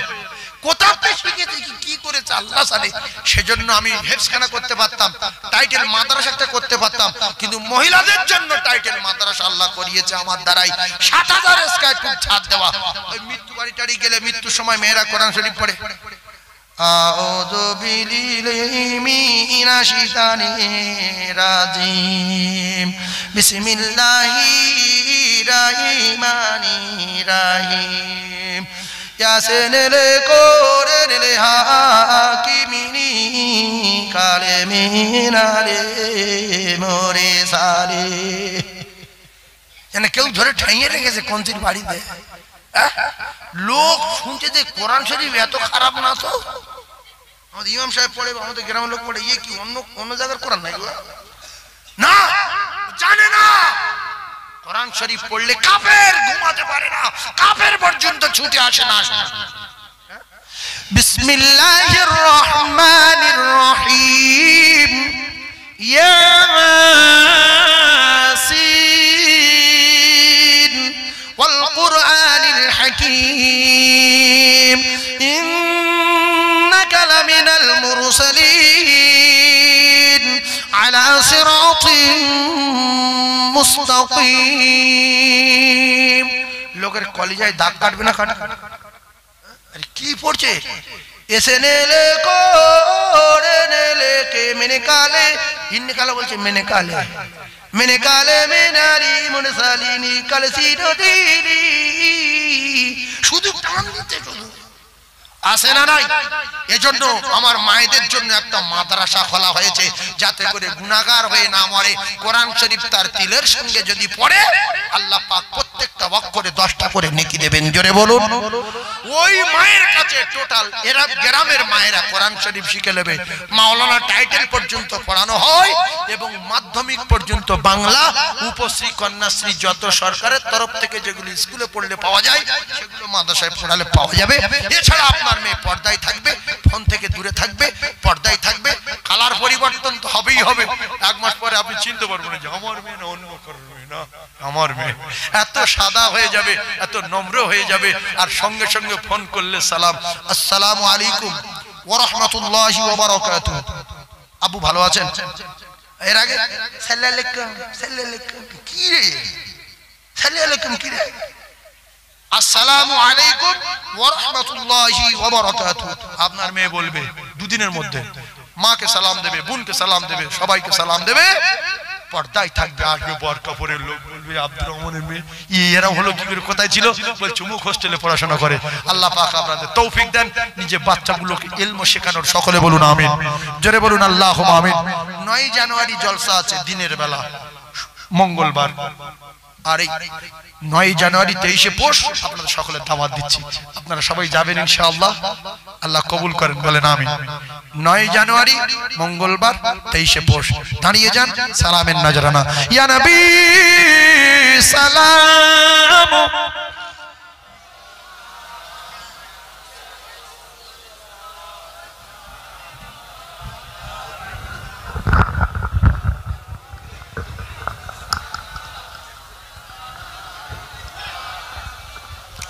S1: কোথাতে শিখেছে, কি করেছে আল্লাহ জানে। সেজন্য আমি হেফজখানা করতে পারতাম, টাইটেল মাদ্রাসাটা করতে পারতাম, কিন্তু মহিলাদের জন্য টাইটেল মাদ্রাসা আল্লাহ করিয়েছে আমার দ্বারাই। 70,000 স্কয়ার ফুট ছাদ দেওয়া। ওই মৃত্যু বাড়ি টাড়ি গেলে মৃত্যুর সময় মেয়েরা কোরআন শরীফ পড়ে, আউযু বিল্লাহি মিনাশ শাইতানির রাজিম, বিসমিল্লাহির রহমানির রহিম, ইয়াসিনলে কোরআনে হাকিমিনি কালেমিনালে মোরে সালে। কেউ ধরে ঠাইয়ে রেখেছে কোনটির বাড়িতে। লোক শুনছে যে কোরআন শরীফ এত খারাপ না। তো আমাদের ইমাম সাহেব পড়ে, আমাদের গ্রামের লোক পড়ে, ইয়ে কি অন্য জায়গার কোরআন নাই না, জানে না। কোরআন শরীফ পড়লে কাফের ঘুমাতে পারে না, কাফের পর্যন্ত ছুটে আসে না। বিসমিল্লাহির রহমানির রহিম, ইয়াসিন ওয়াল কুরআনিল হাকীম, ইন্নাকা লামিনাল মুরসালিন আলা সিরাতিন মুস্তাকিম। লোকের কলিজায় দাগ কাটবে না? কাটা। আরে কি পড়ছে? এসে নেলে কোরে নেলে কে মেনে কালে, ইন্নে কালে বলছে মেনে কালে, মেনে কালে মেনারি মুরসালিনি কালে সিরদিরি। শুধু টান দিতে, শুধু আসে না নাই। এজন্য আমার মায়েদের জন্য একটা মাদ্রাসা খোলা হয়েছে, যাতে করে গুনাহগার হয়ে না মরে। কোরআন শরীফ তার তিলের সঙ্গে যদি পড়ে, আল্লাহ পাক প্রত্যেকটা অক্ষরে 10টা করে নেকি দেবেন। জোরে বলুন। ওই মায়ের কাছে টোটাল এরা গ্রামের মায়েরা কোরআন শরীফ শিখে নেবে। মাওলানা টাইটেল পর্যন্ত পড়ানো হয় এবং মাধ্যমিক পর্যন্ত বাংলা, উপশ্রী, কন্যাশ্রী যত সরকারের তরফ থেকে যেগুলো স্কুলে পড়লে পাওয়া যায়, সেগুলো মাদ্রাসায় পড়ালে পাওয়া যাবে। এছাড়া আপনার মেয়ে পর্দায় থাকবে, ফোন থেকে দূরে থাকবে, পর্দায় থাকবে। কালার পরিবর্তন তো হবেই হবে। 1 মাস পরে আপনি চিনতে পারবেন না যে আমার মেয়ে না অন্য কারোর মেয়ে। না, আমার মেয়ে এত সাদা হয়ে যাবে, এত নম্র হয়ে যাবে। আর সঙ্গে সঙ্গে ফোন করলে সালাম, আসসালামু আলাইকুম ওয়া রাহমাতুল্লাহি ওয়া বারাকাতুহু। আবু ভালো আছেন? এর আগে সাল্লাল্লাহু আলাইকুম, সাল্লাল্লাহু আলাইকুম কি রে, সাল্লাল্লাহু আলাইকুম কি রে, আসসালামু আলাইকুম ওয়া রাহমাতুল্লাহি ওয়া বারাকাতুহু। আপনার মেয়ে বলবে 2 দিনের মধ্যে, মাকে সালাম দেবে, বোনকে সালাম দেবে, সবাইকে সালাম দেবে, পর্দায় থাকবে। আসবে বর কাপড়ের লোক, বলবে আব্দুর রহমানের মেয়ে, এরা হলো কি করে, কোথায় ছিল? বলছে মুখ হোস্টেলে পড়াশোনা করে। আল্লাহ পাক আপনাদের তৌফিক দেন নিজে বাচ্চাগুলোকে ইলম শেখানোর। সকলে বলুন আমিন, জোরে বলুন আল্লাহুম্মা আমিন। 9 জানুয়ারি জলসা আছে দিনের বেলা, মঙ্গলবার। আর এই 9 জানুয়ারি 23শে পৌষ আপনাদের সকলের দাওয়াত দিচ্ছি, আপনারা সবাই যাবেন ইনশাআল্লাহ। আল্লাহ কবুল করেন, বলেন আমিন। 9 জানুয়ারি মঙ্গলবার 23শে পৌষ। দাঁড়িয়ে যান, সালামের নজরানা। ইয়া নবী সালাম,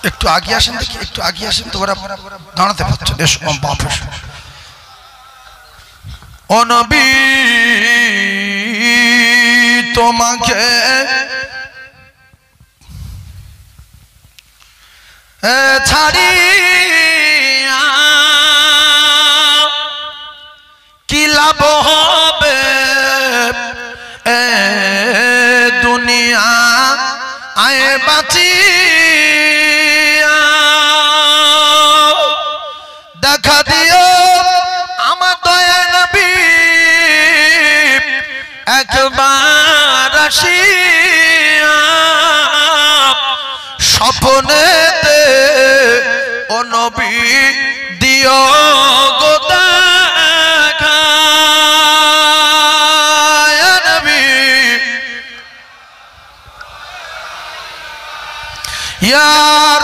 S1: একটু আগে আসেন দেখি, একটু আগে আসেন তো, ওরা দাঁড়াতে পারছে। বেশ বাপ, ও নবী তোমাকে ছাড়িয়া কি লাভ হবে দুনিয়া আয় বাঁচিয়া দেখা দিও আমার দয়া নবী একবার আসিয়া স্বপ্নেতে ও নবী দিও গো দেখা ইয়া নবী ইয়া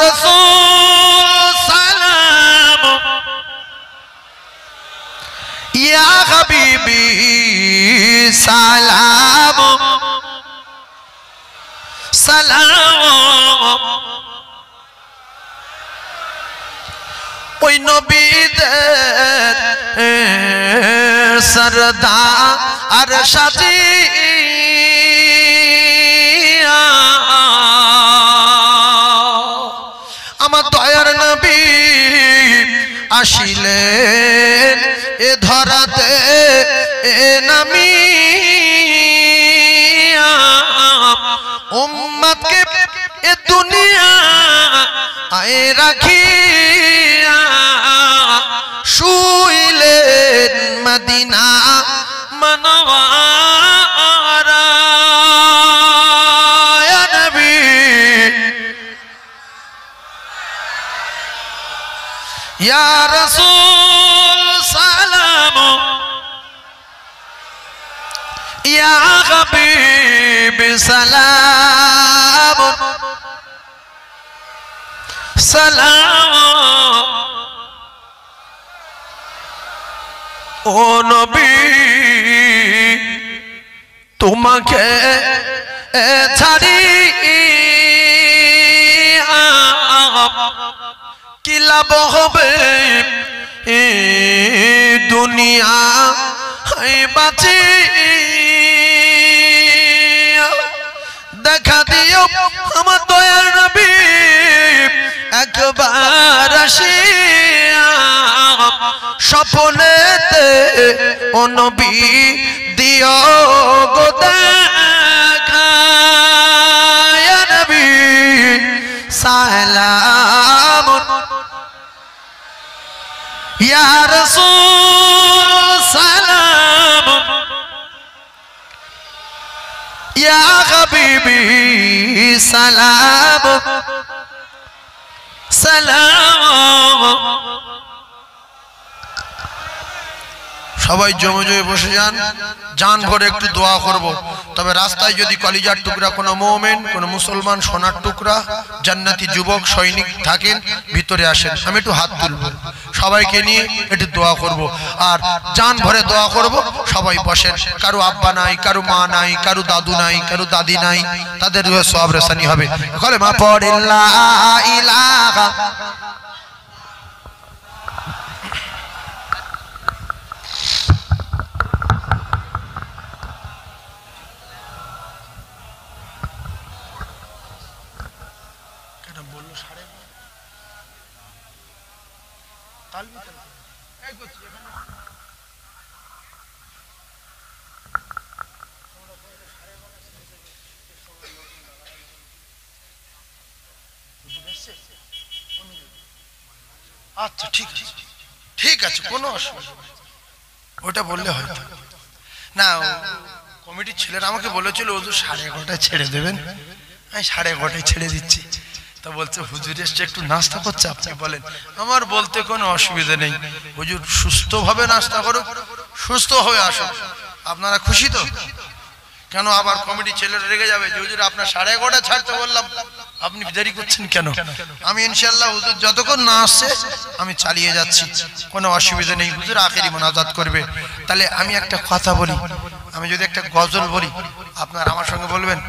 S1: রাসূল সালাম ইয়া হাবিবি সালাম সালাম ওই নবীদের সরদার সাজিয়া আমার দয়ার নবী আসিলেন এ ধরাতে এ নামিয়া উম্মতকে এ দুনিয়া আয় রাখিয়া শুইলেন মদিনা মনওয়ারা ইয়া নবী ইয়া রাসূল সালাম ইয়া হাবিবি সালাম সালাম ও নবী তোমাকে ছাড়িয়া কি লাভ হবে দুনিয়া বাঁচিয়া দেখা দিও আমার দয়ার নবী একবার আসিয়া স্বপ্নেতে ও নবী দিও গো দেখা ইয়া নবী সালাম ইয়া রাসূল সালাম ইয়া হাবিবি সালাম সালাম সবাই জমে জমে বসে যান জান ভরে একটু দোয়া করব তবে রাস্তায় যদি কলিজার টুকরা কোনো মুমিন কোনো মুসলমান সোনার টুকরা জান্নাতি যুবক সৈনিক থাকেন ভিতরে আসেন আমি একটু হাত তুলব সবাইকে নিয়ে একটু দোয়া করব আর জান ভরে দোয়া করব সবাই বসেন কারো আব্বা নাই কারো মা নাই কারো দাদু নাই কারো দাদি নাই তাদের সওয়াব রেসানি হবে কলেমা পড়ে লা ইলাহা আচ্ছা ঠিক আছে কোনো অসুবিধা ওটা বললে হয়তো না কমিটির ছেলেরা আমাকে বলেছিল হুজুর 11:30 ছেড়ে দেবেন আমি 11:30 ছেড়ে দিচ্ছি তা বলছে হুজুর এসে একটু নাস্তা করছে আপনি বলেন আমার বলতে কোনো অসুবিধা নেই হুজুর সুস্থভাবে নাস্তা করুক সুস্থ হয়ে আসুন আপনারা খুশি তো কেন আবার কমিটি ছেলেরা রেগে যাবে যে হুজুর আপনার 11:30 ছাড়তে বললাম আপনি দেরি করছেন কেন আমি ইনশাআল্লাহ হুজুর যতক্ষণ না আসছে আমি চালিয়ে যাচ্ছি কোনো অসুবিধা নেই হুজুর আখেরি মোনাজাত করবে তাহলে আমি একটা কথা বলি আমি যদি একটা গজল বলি আপনারা আমার সঙ্গে বলবেন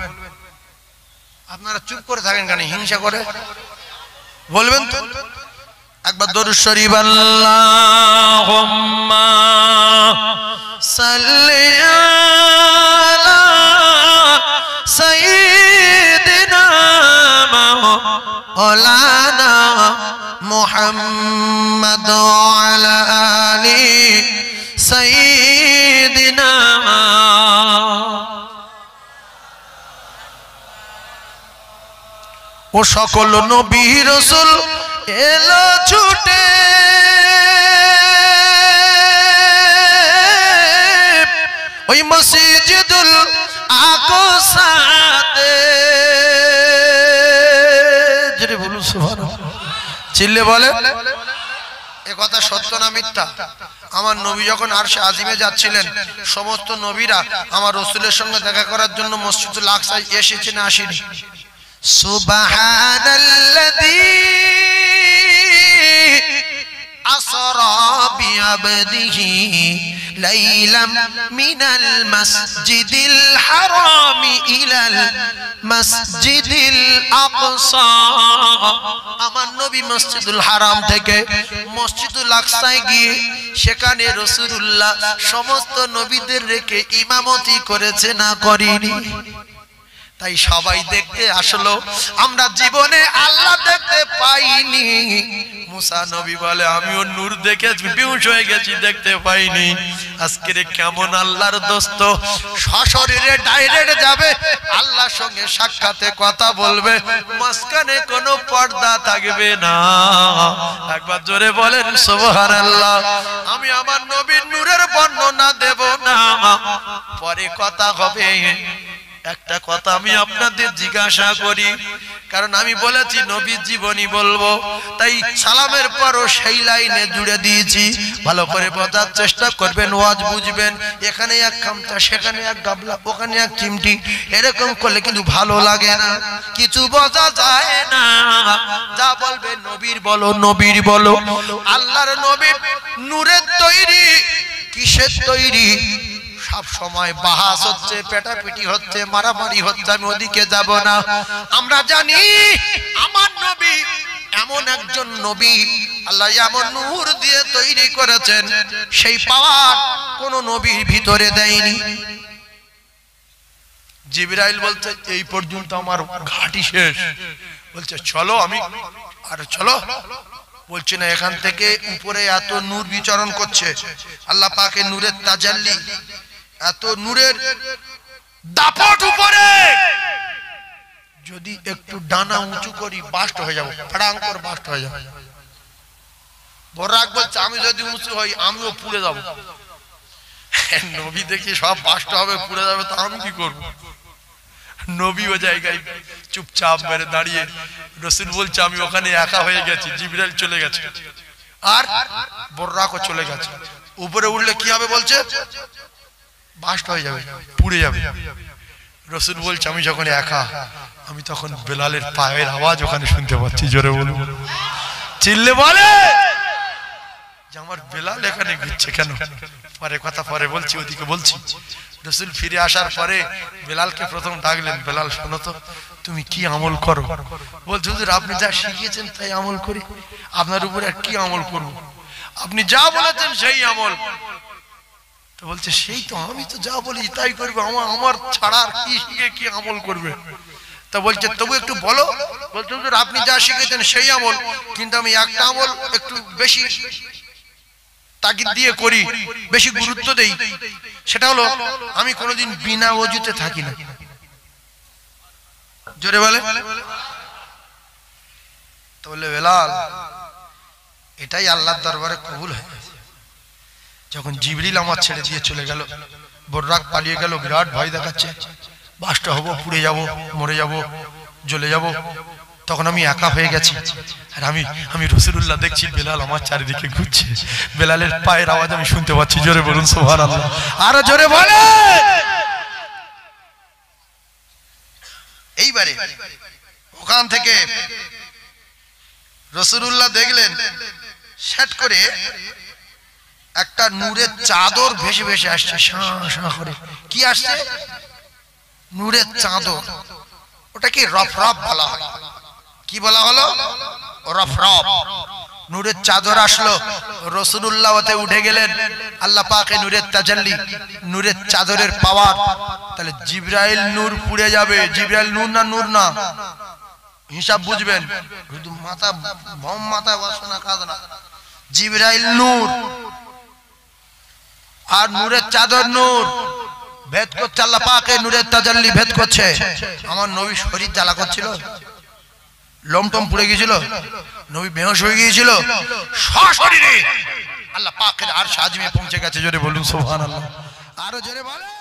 S1: আপনারা চুপ করে থাকেন কেন হিংসা করে বলবেন তো একবার দরুদ শরীফ আল্লাহুম্মা সাল্লি আলা সাইয়্যিদিনা মাওলানা মুহাম্মদ ওয়া আলা আলি সাইয়্যিদিনা। ও সকল নবী রাসূল এলো ছুটে ওই মসজিদুল আকসাতে। জোরে বলুন সুবহানাল্লাহ। চিল্লে বলে এ কথা সত্য না মিথ্যা? আমার নবী যখন আরশে আজিমে যাচ্ছিলেন সমস্ত নবীরা আমার রাসূলের সঙ্গে দেখা করার জন্য মসজিদুল আকসায় এসেছে না আসেনি? সুবহানাল্লাযী আসরা বিআবদিহি লাইলাম মিনাল মাসজিদিল হারাম ইলাল মাসজিদিল আকসা। আমার নবী মসজিদুল হারাম থেকে মসজিদুল আকসায় গিয়ে সেখানে রাসূলুল্লাহ সমস্ত নবীদের রেখে ইমামতি করেছে না করেনি? তাই সবাই দেখতে আসলো, আমরা জীবনে আল্লাহ দেখতে পাইনি। মুসা নবী বলে আমিও নূর দেখে বেহুশ হয়ে গেছি, দেখতে পাইনি। আজকের কেমন আল্লাহর দোস্ত সশরীরে ডাইরেক্ট যাবে আল্লাহর সঙ্গে সাক্ষাতে কথা বলবে, মাঝখানে কোনো পর্দা থাকবে না। একবার জোরে বলেন সুবহানাল্লাহ। আমি আমার নবীর নূরের বর্ণনা দেব না, পরে কথা হবে। একটা কথা আমি আপনাদের জিজ্ঞাসা করি, কারণ আমি বলেছি নবীর জীবনী বলবো, তাই সালামের পরও সেই লাইনে জুড়ে দিয়েছি। ভালো করে বোঝার চেষ্টা করবেন, ওয়াজ বুঝবেন। এখানে এক খামচা, সেখানে এক গাবলা, ওখানে এক চিমটি, এরকম করলে কিন্তু ভালো লাগে না, কিছু বোঝা যায় না। যা বলবে নবীর বলো, নবীর বলো। আল্লাহর নবী নূরের তৈরি, কিসের তৈরি? সব সময় বাহাস হচ্ছে, পেটাপিটি হচ্ছে, মারামারি হচ্ছে, আমি ওদিকে যাব না। আমরা জানি আমার নবী এমন একজন নবী, আল্লাহ এমন নূর দিয়ে তৈরি করেছেন, সেই পাওয়ার কোন নবীর ভিতরে দেয়নি। জিবরাইল বলছে এই পর্যন্ত আমার ঘাটি শেষ, বলছে চলো আমি আর চলো, বলছে না এখান থেকে উপরে এত নূর বিচরণ করছে, আল্লাহ পাকের নূরের তাজাল্লি, এত নূরের দাপট উপরে, যদি একটু ডানা উঁচু করি বাস্ট হয়ে যাবো, ফাড়াঙ্কর বাস্ট হয়ে যাবো। বরাক বলছে আমি যদি উঁচু হই আমিও পুড়ে যাবো। নবী দেখি সব বাস্ট হবে, পুড়ে যাবে, তা আমি কি করবো? নবী ও জায়গায় চুপচাপ মেরে দাঁড়িয়ে, রাসূল বলছে আমি ওখানে একা হয়ে গেছি, জিবরাইল চলে গেছে আর বরাকও চলে গেছে। উপরে উঠলে কি হবে বলছে? বাস্ট হয়ে যাবে, পুড়ে যাবে। রাসূল বলছে আমি যখন একা, আমি তখন বেলালের পায়ের আওয়াজ ওখানে শুনতে পাচ্ছি। জোরে বলুন, চিল্লে বলে যে আমার বেলাল এখানে ঘুরছে কেন? পরে কথা পরে বলছি, ওদিকে বলছি। রাসূল ফিরে আসার পরে বেলালকে প্রথম ডাকলেন, বেলাল শোনো তো, তুমি কি আমল করো? বলছে হুজুর আপনি যা শিখিয়েছেন তাই আমল করি, আপনার উপরে আর কি আমল করব? আপনি যা বলেছেন সেই আমল। তো বলছে সেই তো, আমি তো যা বলি তাই করবে, আমার ছাড়া আর কি শিখে কি আমল করবে? তা বলছে তবু একটু বলো। বলছে হুজুর আপনি যা শিখেছেন সেই আমল, কিন্তু আমি একটা আমল একটু বেশি তাগিদ দিয়ে করি, বেশি গুরুত্ব দেই, সেটা হলো আমি কোনোদিন বিনা ওযুতে থাকি না। জোরে বলে। তো বললে বেলাল এটাই আল্লাহর দরবারে কবুল হয়। যখন জিবরিল আমার ছেড়ে দিয়ে চলে গেল, বর্রাক পালিয়ে গেল, বিরাট ভয় দেখাচ্ছে, বাস্ট হব, পুড়ে যাব, মরে যাব, জ্বলে যাব। তখন আমি একা হয়ে গেছি, আর আমি রাসূলুল্লাহ দেখছি বেলাল আমার চারিদিকে ঘুরছে, বেলালের পায়ের আওয়াজ আমি শুনতে পাচ্ছি। জোরে বলুন সুবহানাল্লাহ, আরো জোরে বলে। এইবারে ওখান থেকে রাসূলুল্লাহ দেখলেন সেট করে একটা নূরের চাদর ভেসে ভেসে আসছে, শাঁ করে। কি আসছে? নূরের চাদর। ওটা কি রফরফ বলা হয়। কি বলা হলো? রফরফ। নূরের চাদর আসলো, রাসূলুল্লাহ ওতে উঠে গেলেন। আল্লাহ পাকে নূরের তাজাল্লি, নূরের চাদরের পাওয়ার। তাহলে জিবরাইল নূর পুড়ে যাবে। জিবরাইল নূর না নূর না? হিসাব বুঝবেন, শুধু মাথা বম মাথায় বসানো কাজ না। জিবরাইল নূর আর নূরের চাদর নূর ভেদ করছে। আল্লাহ পাকে নূরের তাজাল্লি ভেদ করছে। আমার নবী শরীর জ্বালা করছিল, লোমটম পুড়ে গিয়েছিল, নবী বেহুশ হয়ে গিয়েছিল, সশরীরে আল্লাহ পাকের আরশ আজিমে পৌঁছে গেছে। জোরে বলুন সুবহানাল্লাহ। আরো জোরে বলেন।